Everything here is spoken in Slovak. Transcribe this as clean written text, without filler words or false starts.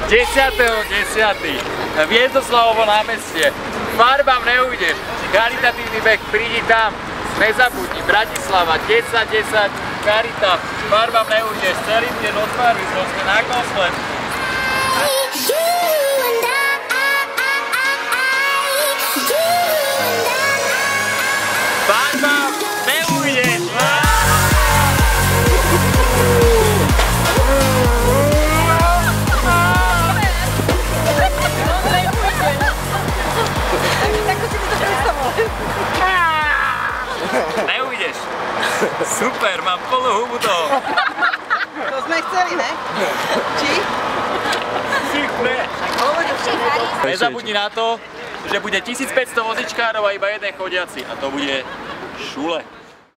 10.10. Viezdoslavovo námestie. Farbám neujdeš. Charitatívny beh, prídi tam. Nezabudni, Bratislava, 10.10. Charita, farbám neujdeš. Celý deň od farby, proste na konsled. Farbám neujdeš. Neujdeš. Super, mám plnú hubu toho. To sme chceli, ne? Či? Super. Nezabudni na to, že bude 1500 vozičkárov a iba jeden chodiaci. A to bude Šule.